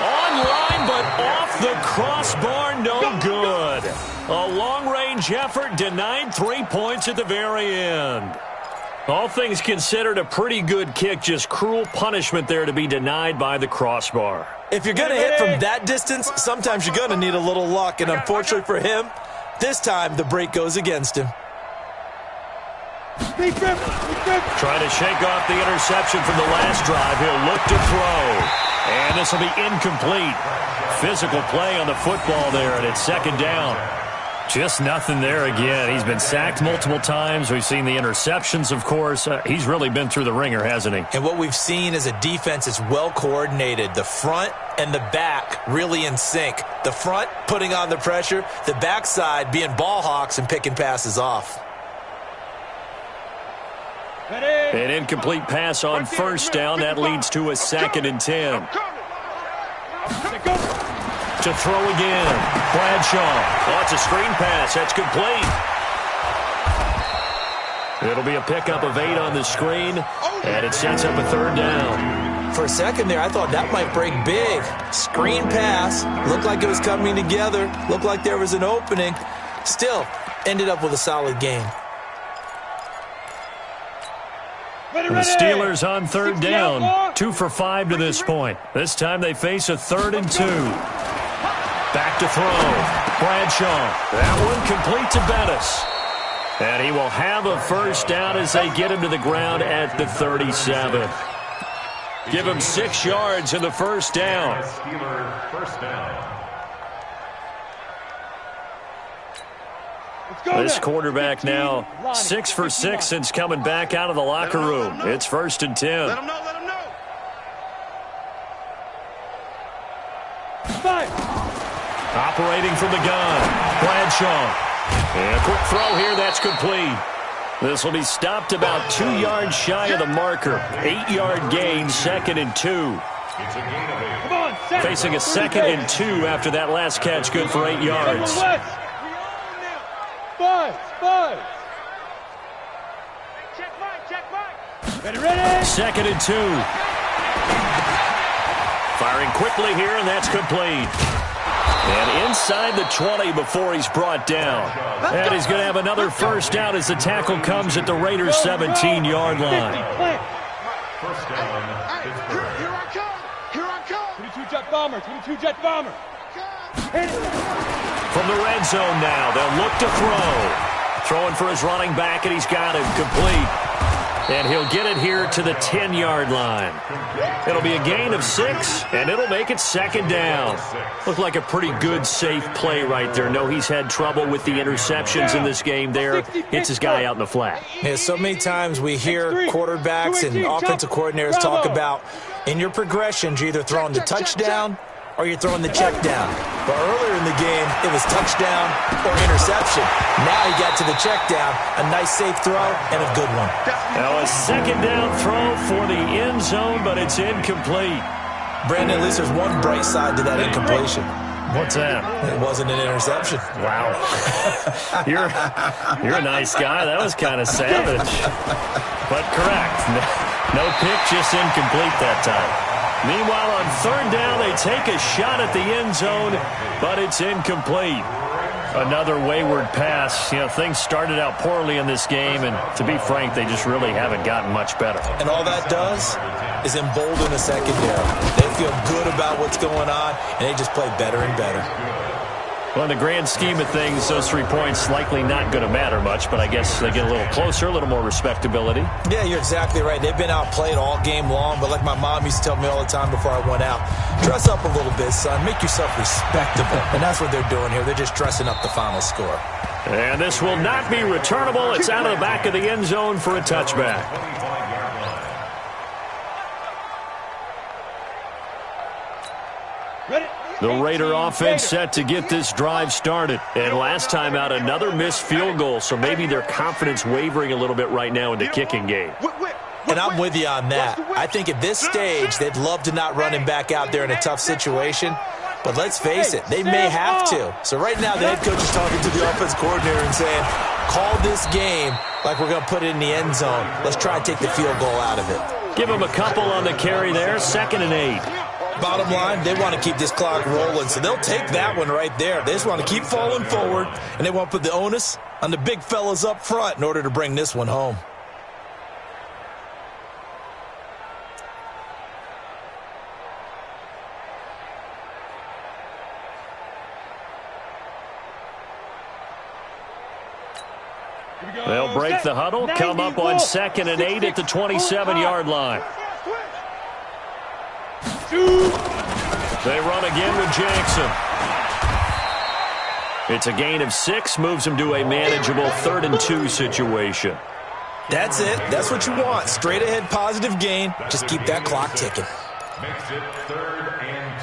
Online, but off the crossbar, no good. A long-range effort denied 3 points at the very end. All things considered, a pretty good kick, just cruel punishment there to be denied by the crossbar. If you're going to hit from that distance, sometimes you're going to need a little luck, and unfortunately for him, this time the break goes against him. Trying to shake off the interception from the last drive. He'll look to throw, and this will be incomplete. Physical play on the football there, and it's second down. Just nothing there again. He's been sacked multiple times. We've seen the interceptions, of course. He's really been through the ringer, hasn't he? And what we've seen is a defense that's well coordinated. The front and the back really in sync. The front putting on the pressure. The backside being ball hawks and picking passes off. An incomplete pass on first down. That leads to a 2nd and 10. To throw again. Bradshaw. Oh, it's a screen pass. That's complete. It'll be a pickup of 8 on the screen, and it sets up a third down. For a second there, I thought that might break big. Screen pass. Looked like it was coming together. Looked like there was an opening. Still, ended up with a solid game. The Steelers on third down. 2 for 5 to this point. This time they face a 3rd and 2. Back to throw. Bradshaw. That one complete to Bettis. And he will have a first down as they get him to the ground at the 37. Give him 6 yards in the first down. Steeler first down. This quarterback now 6 for 6 since coming back out of the locker room. It's 1st and 10. Let him know, let him know. Operating from the gun, Bradshaw. And a quick throw here, that's complete. This will be stopped about 2 yards shy of the marker. 8-yard gain, 2nd and 2. It's a gain of 8. Facing a 2nd and 2 after that last catch, good for 8 yards. Five. Check Mike. Ready? 2nd and 2. Firing quickly here, and that's complete. And inside the 20 before he's brought down. And he's going to have another first down as the tackle comes at the Raiders' 17-yard line. First down, Pittsburgh. Here I come. 22 jet bomber. From the red zone now, they'll look to throw. Throwing for his running back, and he's got him complete. And he'll get it here to the 10-yard line. It'll be a gain of 6, and it'll make it 2nd down. Looked like a pretty good, safe play right there. No, he's had trouble with the interceptions in this game there. Hits his guy out in the flat. Yeah, so many times we hear quarterbacks and offensive coordinators talk about in your progressions, you're either throwing the touchdown or you're throwing the check down. But earlier in the game, it was touchdown or interception. Now he got to the check down, a nice safe throw, and a good one. Now a 2nd down throw for the end zone, but it's incomplete. Brandon, at least there's one bright side to that incompletion. What's that? It wasn't an interception. Wow. You're a nice guy. That was kind of savage. But correct. No pick, just incomplete that time. Meanwhile, on third down, they take a shot at the end zone, but it's incomplete. Another wayward pass. You know, things started out poorly in this game, and to be frank, they just really haven't gotten much better. And all that does is embolden the secondary. They feel good about what's going on, and they just play better and better. Well, in the grand scheme of things, those 3 points likely not going to matter much, but I guess they get a little closer, a little more respectability. Yeah, you're exactly right. They've been outplayed all game long, but like my mom used to tell me all the time before I went out, dress up a little bit, son. Make yourself respectable. And that's what they're doing here. They're just dressing up the final score. And this will not be returnable. It's out of the back of the end zone for a touchback. The Raider offense set to get this drive started. And last time out, another missed field goal, so maybe their confidence wavering a little bit right now in the kicking game. And I'm with you on that. I think at this stage, they'd love to not run him back out there in a tough situation. But let's face it, they may have to. So right now, the head coach is talking to the offense coordinator and saying, call this game like we're going to put it in the end zone. Let's try and take the field goal out of it. Give him a couple on the carry there, 2nd and 8. Bottom line, they want to keep this clock rolling, so they'll take that one right there. They just want to keep falling forward, and they want to put the onus on the big fellas up front in order to bring this one home. They'll break the huddle, come up on 2nd and 8 at the 27-yard line. They run again with Jackson. It's a gain of 6, moves them to a manageable 3rd and 2 situation. That's it. That's what you want. Straight ahead positive gain. Just keep that clock ticking. Makes it 3rd and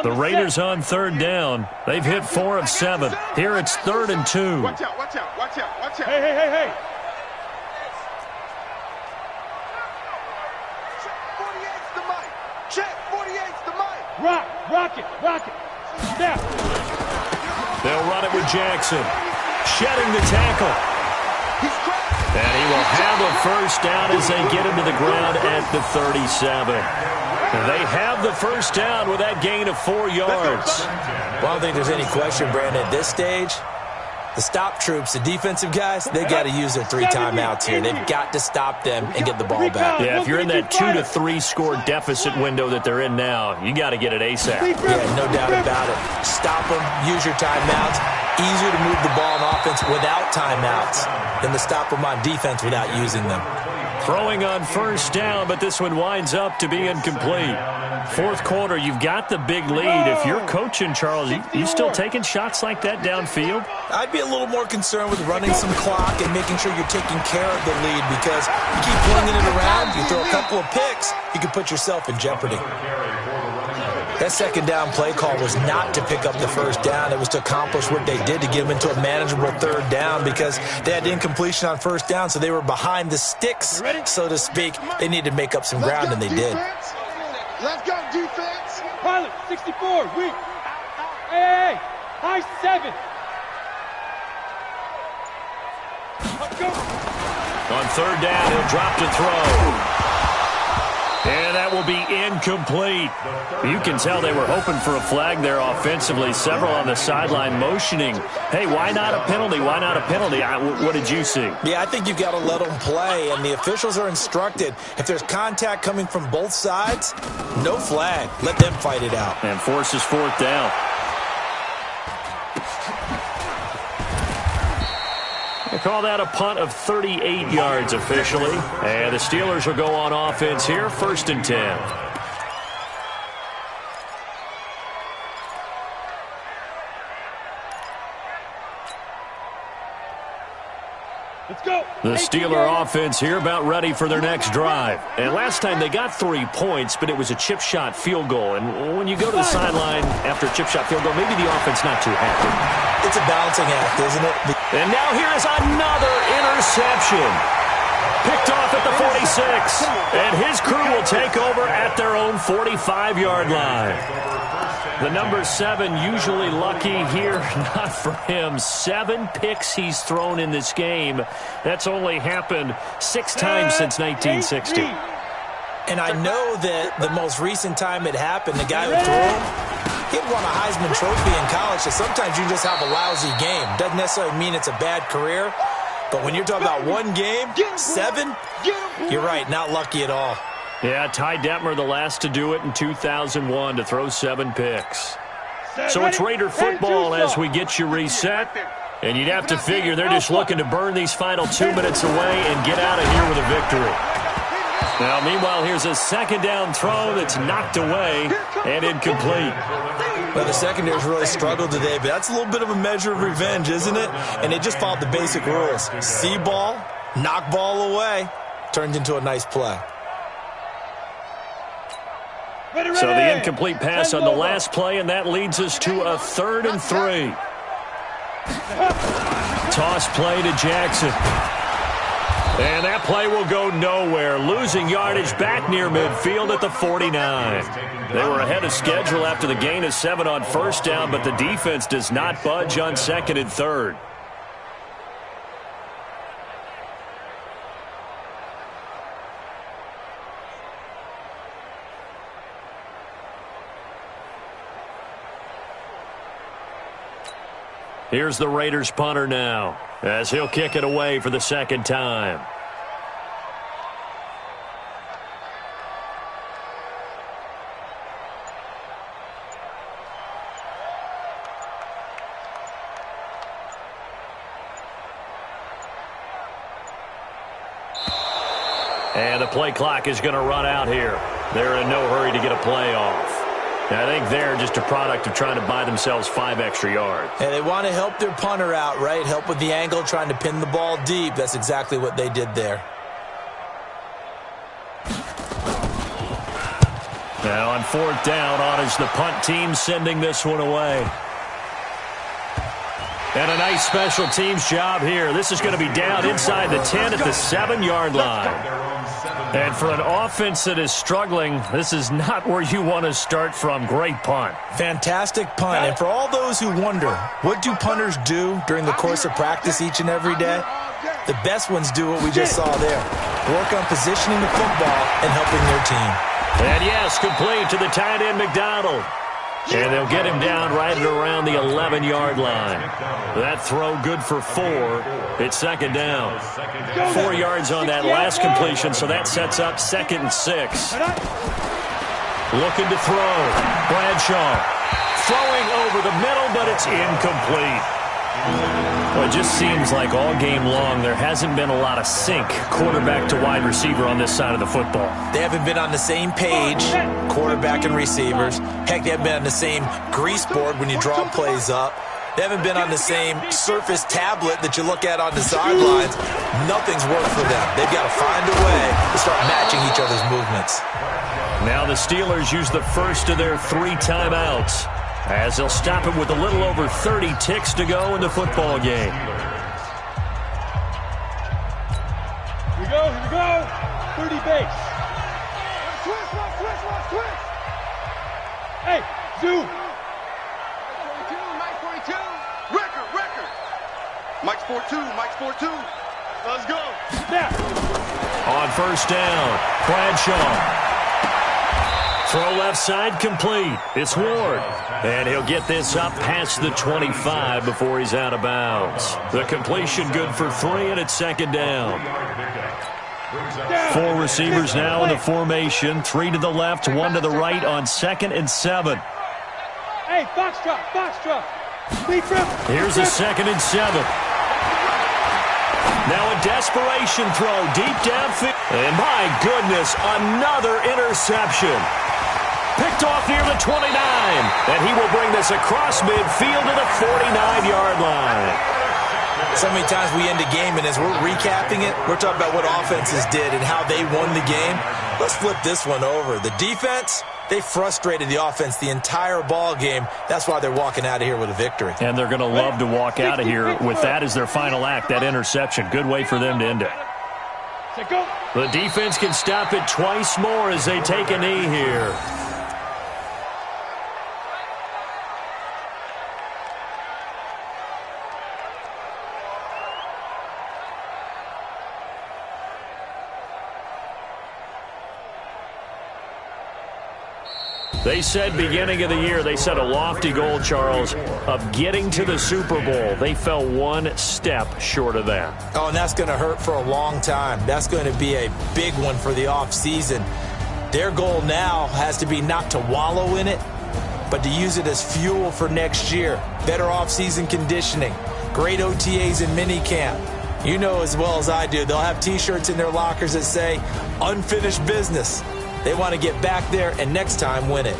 2. The Raiders on 3rd down. They've hit 4 of 7. Here it's 3rd and 2. Watch out, watch out, watch out, watch out. Hey. Check, 48's the mic. Rock it. Snap. They'll run it with Jackson. Shedding the tackle. And he will have a first down as they get him to the ground at the 37. They have the first down with that gain of 4 yards. Well, I don't think there's any question, Brandon, at this stage, the stop troops, the defensive guys, they got to use their 3 timeouts here. They've got to stop them and get the ball back. Yeah, if you're in that 2 to 3 score deficit window that they're in now, you got to get it ASAP. Yeah, no doubt about it. Stop them, use your timeouts. Easier to move the ball on offense without timeouts than to stop them on defense without using them. Throwing on first down, but this one winds up to be incomplete. 4th quarter, you've got the big lead. If you're coaching, Charles, you still taking shots like that downfield? I'd be a little more concerned with running some clock and making sure you're taking care of the lead, because you keep flinging it around, you throw a couple of picks, you can put yourself in jeopardy. That 2nd down play call was not to pick up the first down. It was to accomplish what they did to get them into a manageable 3rd down, because they had incompletion on first down, so they were behind the sticks, so to speak. They needed to make up some ground, and they did. Let's go, defense. Pilot, 64, weak. Hey, high 7. Let's go. On 3rd down, he'll drop to throw. And that will be incomplete. You can tell they were hoping for a flag there offensively. Several on the sideline motioning, hey, why not a penalty? Why not a penalty? What did you see? Yeah, I think you've got to let them play, and the officials are instructed, if there's contact coming from both sides, no flag. Let them fight it out. And forces 4th down. They call that a punt of 38 yards officially. And the Steelers will go on offense here, 1st and 10. Let's go. The Steeler offense here about ready for their next drive. And last time they got 3 points, but it was a chip shot field goal. And when you go to the sideline after a chip shot field goal, maybe the offense not too happy. It's a balancing act, isn't it? And now here is another interception. Picked off at the 46. And his crew will take over at their own 45-yard line. The number 7 usually lucky here, not for him. 7 picks he's thrown in this game. That's only happened 6 times since 1960. And I know that the most recent time it happened, the guy who threw him, he won a Heisman Trophy in college, so sometimes you just have a lousy game. Doesn't necessarily mean it's a bad career, but when you're talking about one game, 7, you're right, not lucky at all. Yeah, Ty Detmer, the last to do it in 2001, to throw 7 picks. So it's Raider football as we get you reset. And you'd have to figure they're just looking to burn these final 2 minutes away and get out of here with a victory. Now, meanwhile, here's a second down throw that's knocked away and incomplete. Well, the secondary's really struggled today, but that's a little bit of a measure of revenge, isn't it? And they just followed the basic rules. See ball, knock ball away, turned into a nice play. So the incomplete pass on the last play, and that leads us to a 3rd and 3. Toss play to Jackson. And that play will go nowhere. Losing yardage back near midfield at the 49. They were ahead of schedule after the gain of 7 on first down, but the defense does not budge on 2nd and 3rd. Here's the Raiders punter now, as he'll kick it away for the 2nd time. And the play clock is going to run out here. They're in no hurry to get a play off. I think they're just a product of trying to buy themselves 5 extra yards. And they want to help their punter out, right? Help with the angle, trying to pin the ball deep. That's exactly what they did there. Now on 4th down, on is the punt team sending this one away. And a nice special teams job here. This is going to be down inside the 10 at the 7-yard line. And for an offense that is struggling, this is not where you want to start from. Great punt. Fantastic punt. And for all those who wonder, what do punters do during the course of practice each and every day? The best ones do what we just saw there. Work on positioning the football and helping their team. And yes, complete to the tight end McDonald. And they'll get him down right at around the 11-yard line. That throw good for 4. It's 2nd down. 4 yards on that last completion, so that sets up 2nd and 6. Looking to throw. Bradshaw throwing over the middle, but it's incomplete. Well, it just seems like all game long there hasn't been a lot of sync quarterback to wide receiver on this side of the football. They haven't been on the same page, quarterback and receivers. Heck, they haven't been on the same grease board when you draw plays up. They haven't been on the same surface tablet that you look at on the sidelines. Nothing's worked for them. They've got to find a way to start matching each other's movements. Now the Steelers use the first of their 3 timeouts, as they'll stop it with a little over 30 ticks to go in the football game. Here we go. 30 base. Twist. Hey, zoom. Mike 42. Record. Mike's 4-2. Let's go. Snap. On first down, Bradshaw. Throw left side complete. It's Ward. And he'll get this up past the 25 before he's out of bounds. The completion good for 3, and it's 2nd down. 4 receivers now in the formation. 3 to the left, 1 to the right on 2nd and 7. Hey, box drop. Here's a 2nd and 7. Now a desperation throw deep downfield. And my goodness, another interception. Picked off near the 29. And he will bring this across midfield to the 49-yard line. So many times we end a game, and as we're recapping it, we're talking about what offenses did and how they won the game. Let's flip this one over. The defense, they frustrated the offense the entire ball game. That's why they're walking out of here with a victory. And they're going to love to walk out of here with that as their final act, that interception. Good way for them to end it. The defense can stop it twice more as they take a knee here. They said beginning of the year, they set a lofty goal, Charles, of getting to the Super Bowl. They fell one step short of that. Oh, and that's going to hurt for a long time. That's going to be a big one for the offseason. Their goal now has to be not to wallow in it, but to use it as fuel for next year. Better offseason conditioning, great OTAs and minicamp. You know as well as I do, they'll have T-shirts in their lockers that say, unfinished business. They want to get back there and next time win it.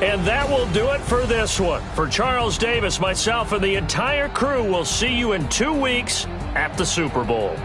And that will do it for this one. For Charles Davis, myself, and the entire crew, we'll see you in 2 weeks at the Super Bowl.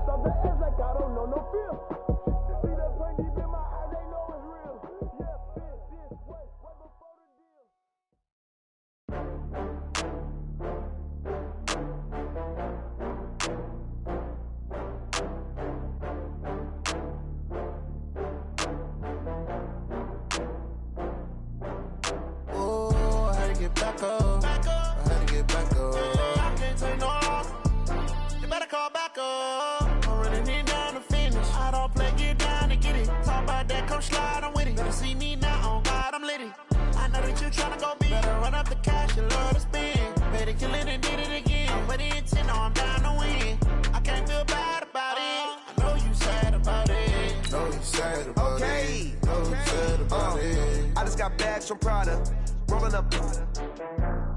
First off the edge like I don't know no fear. back up. I'm running it down to finish. I don't play, get down to get it. Talk about that, come slide, I'm with it. Better see me now, on God, I'm litty. I know that you tryna go big. Better run up the cash, you love to spend. Better kill it and did it again. I'm with the intent, no, I'm down to win. I can't feel bad about it. I know you sad about it. Know you sad about it. Know you sad about it. I just got bags from Prada. Rolling up.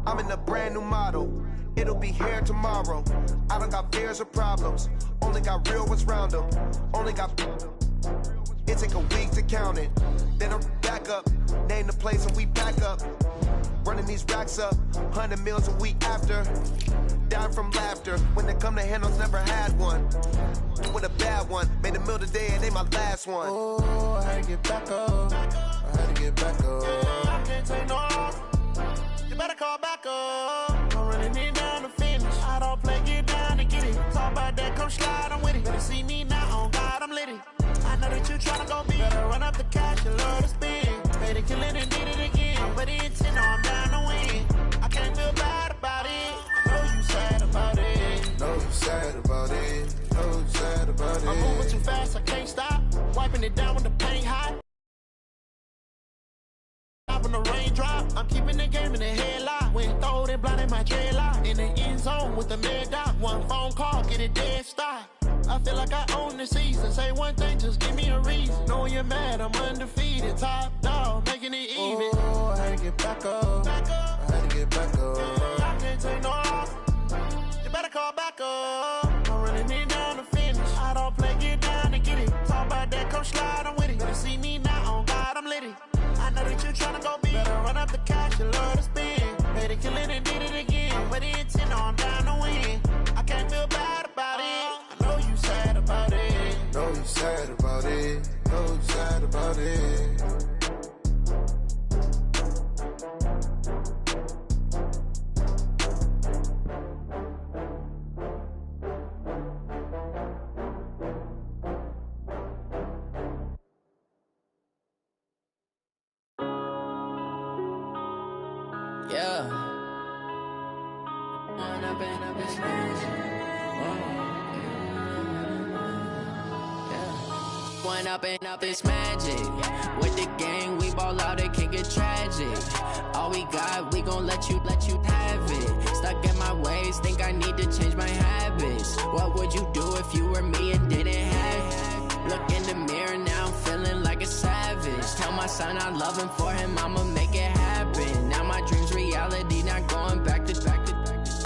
I'm in a brand new model. It'll be here tomorrow. I don't got fears or problems. Only got real ones round them. Only got. It take a week to count it. Then I'm back up. Name the place and we back up. Running these racks up. 100 meals a week after. Dying from laughter. When they come to handles, never had one. With a bad one. Made a meal today and they my last one. Oh, I had to get back up. I had to get back up. I can't take no off. You better call back up. I'm running it down to finish. I don't play, get down to get it. Talk about that, come slide, I'm with it. Better see me now, on God, I'm litty. I know that you tryna go big. Better run up the cash, you love to spend. Made it, kill it, and did it again. I'm with the intent, no, I'm down to win. I can't feel bad about it. I know you sad about it. Know you sad about it. Know you sad about it. I'm moving too fast, I can't stop. Wiping it down when the paint hot. When the raindrop, I'm keeping the game in the headlock. When throw it blind in my dreadlock. In the end zone with the mad dot. One phone call, get it dead stop. I feel like I own the season. Say one thing, just give me a reason. Know you're mad, I'm undefeated. Top dog, making it even. Oh, I had to get back up. I had to get back up. I can't take no off. You better call back up. I'm running it down to finish. I don't play, get down to get it. Talk about that, come slide, I'm with it. Better see me now, on God, I'm litty. I know that you tryna go big. Better run up the cash, you love to spend. Made it, kill it, and did it again. I'm with the intent, no, I'm down to win. I can't feel bad about it. I know you sad about it. Know you sad about it. Know you sad about it. Yeah. One up and up is magic. With the gang, we ball out, it can get tragic. All we got, we gon' let you have it. Stuck in my ways, think I need to change my habits. What would you do if you were me and didn't have it? Look in the mirror now, I'm feeling like a savage. Tell my son I love him, for him I'ma make it happen. Now my dream's reality, not going back to.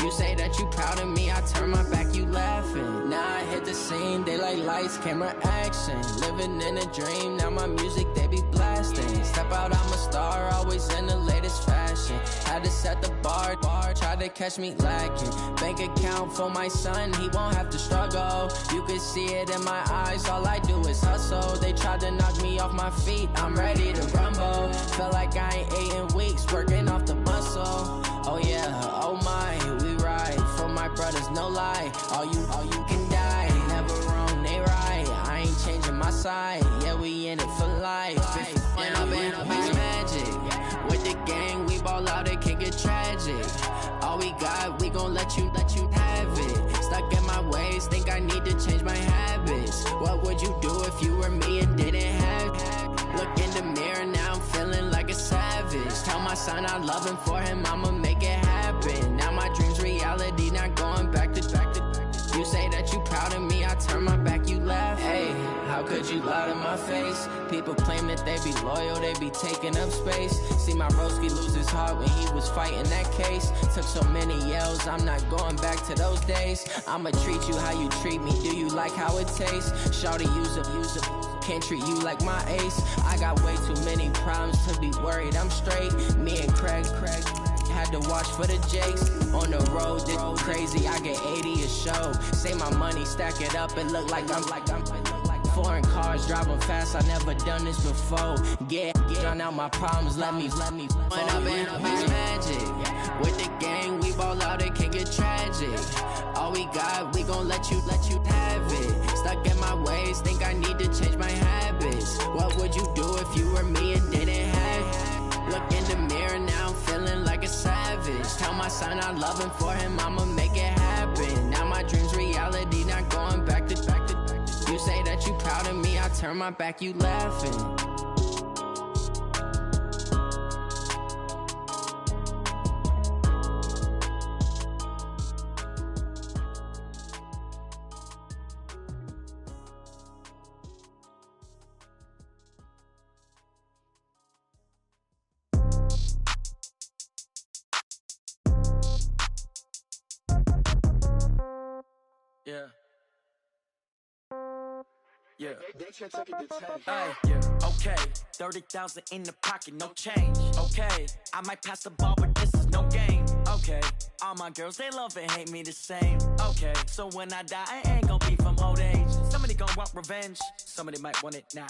You say that you proud of me, I turn my back, you laughing. Now I hit the scene, they like lights, camera, action. Living in a dream, now my music, they be blasting. Step out, I'm a star, always in the latest fashion. Had to set the bar, try to catch me lacking. Bank account for my son, he won't have to struggle. You can see it in my eyes, all I do is hustle. They tried to knock me off my feet, I'm ready to rumble. Felt like I ain't ate in weeks, working off the muscle. Oh yeah, oh my, we ride for my brothers, no lie. All you can die, never wrong, they right. I ain't changing my side, yeah, we in it for life. And up and up is magic. With the gang, we ball out, it can get tragic. All we got, we gon' let you have it. Stuck in my ways, think I need to change my habits. What would you do if you were me and didn't have it? Look in the mirror, now I'm feeling like a savage. Tell my son I love him, for him I'ma make it happen. Now my dream's reality, not going back to. You say that you proud of me, I turn my back, you laugh. Hey, how could you lie to my face? People claim that they be loyal, they be taking up space. See my broski lose his heart when he was fighting that case. Took so many yells, I'm not going back to those days. I'ma treat you how you treat me, do you like how it tastes? Shawty, use up, can't treat you like my ace. I got way too many problems to be worried, I'm straight. Me and Craig had to watch for the Jakes. On the road, this crazy, I get 80 a show. Say my money, stack it up, it look like I'm foreign cars, driving fast, I never done this before. Get drown out my problems, let me When up and up is magic. With the gang, we ball out, it can get tragic. All we got, we gon' let you have it. Stuck in my ways, think I need to change my habits. What would you do if you were me and didn't have it? Look in the mirror, now I'm feeling like a savage. Tell my son I love him, for him I'ma make it happen. Now my dream's reality, not going turn my back, you laughing. Yeah. Yeah. Yeah. Okay. 30,000 in the pocket, no change. Okay. I might pass the ball, but this is no game. Okay. All my girls, they love and hate me the same. Okay. So when I die, I ain't gonna be from old age. Somebody gonna want revenge. Somebody might want it now.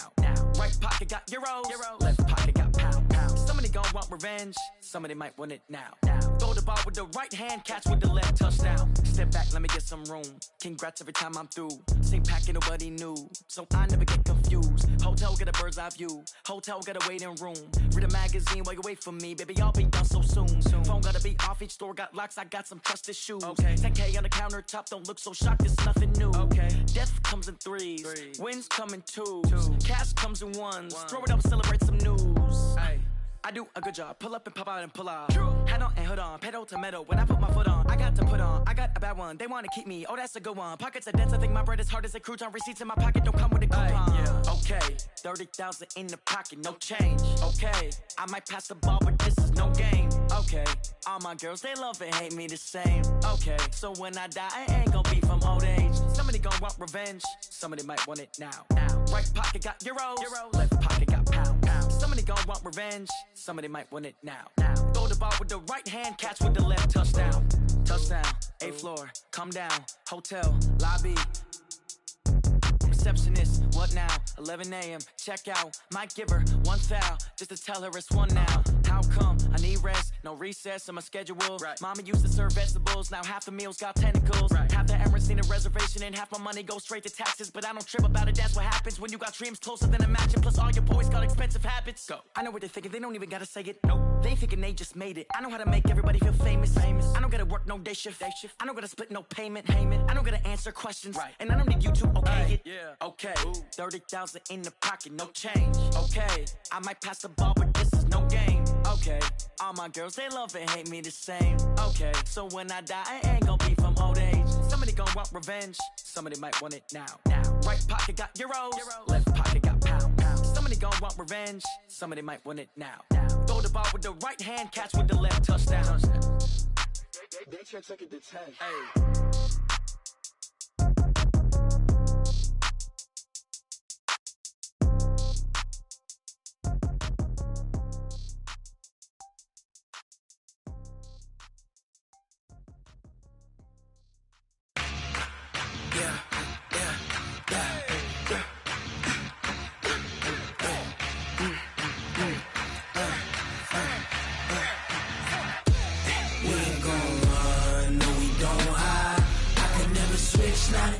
Right pocket got euros. Left pocket got pound. Somebody gonna want revenge. Somebody might want it now. Throw the ball with the right hand, catch with the left, touchdown. Step back, let me get some room. Congrats every time I'm through. Same packet, nobody knew, so I never get confused. Hotel get a bird's eye view. Hotel get a waiting room. Read a magazine while you wait for me, baby. I'll be done so soon. Phone gotta be off. Each store got locks. I got some trusted shoes. Okay. 10K on the countertop. Don't look so shocked. It's nothing new. Okay. Death comes in threes. Wins come in twos. Cash comes in ones. Throw it up, celebrate some news. Hey. I do a good job, pull up and pop out and pull out. Hat on and hood on, pedal to metal. When I put my foot on, I got to put on. I got a bad one, they wanna keep me. Oh, that's a good one. Pockets are dense, I think my bread is hard as a crouton. Receipts in my pocket don't come with a coupon. Yeah. Okay, 30,000 in the pocket, no change. Okay, I might pass the ball, but this is no game. Okay, all my girls, they love and hate me the same. Okay, so when I die, I ain't gonna be from old age. Somebody gonna want revenge, somebody might want it now. Right pocket got euros. Left pocket got pound. Somebody gonna want revenge, somebody might want it now. Throw the ball with the right hand, catch with the left, touchdown. Touchdown, 8th floor, come down, hotel, lobby. Receptionist, what now? 11 a.m., check out. Might give her one foul, just to tell her it's one now. How come? I need rest, no recess in my schedule. Right. Mama used to serve vegetables, now half the meals got tentacles. Right. Half the Emirates need a reservation and half my money goes straight to taxes. But I don't trip about it, that's what happens when you got dreams closer than a matching. Plus all your boys got expensive habits. Go. I know what they're thinking, they don't even gotta say it. Nope. They thinking they just made it. I know how to make everybody feel famous. I don't gotta work no day shift. I don't gotta split no payment. I don't gotta answer questions. Right. And I don't need you to okay it. Yeah. Okay, 30,000 in the pocket, no change. Okay, I might pass the ball, but this is no game. Okay, all my girls, they love and hate me the same. Okay, so when I die, I ain't gonna be from old age. Somebody gonna want revenge, somebody might want it now. Right pocket got euros, left pocket got pound. Somebody gonna want revenge, somebody might want it now. Throw the ball with the right hand, catch with the left, touchdown. They took it to 10. Hey. Not